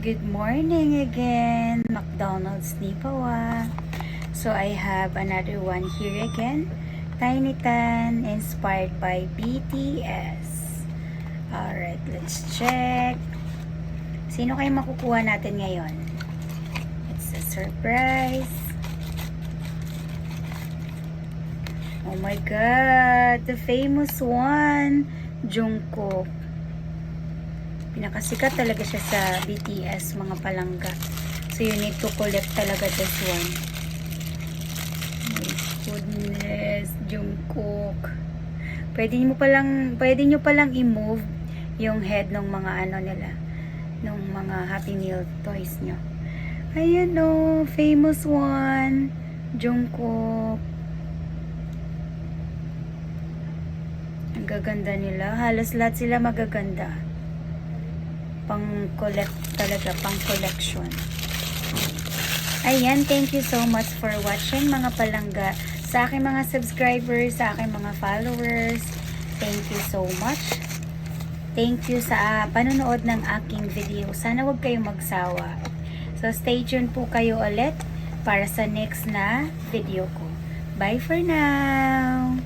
Good morning again, McDonald's Nipawa. So I have another one here again, Tiny Tan, inspired by BTS. Alright, let's check. Sino kayo makukuha natin ngayon? It's a surprise. Oh my God, the famous one, Jungkook. Pinakasikat talaga siya sa BTS, mga palangga. So you need to collect talaga this one. My goodness, Jungkook. Pwede nyo palang i-move yung head ng mga ano nila, ng mga Happy Meal toys nyo. Ayan o, famous one, Jungkook. Ang gaganda nila. Halos lahat sila magaganda. Pang collect talaga, pang collection. Ayan, thank you so much for watching mga palangga. Sa aking mga subscribers, sa aking mga followers, thank you so much. Thank you sa panonood ng aking video. Sana huwag kayong magsawa. So stay tuned po kayo ulit para sa next na video ko. Bye for now!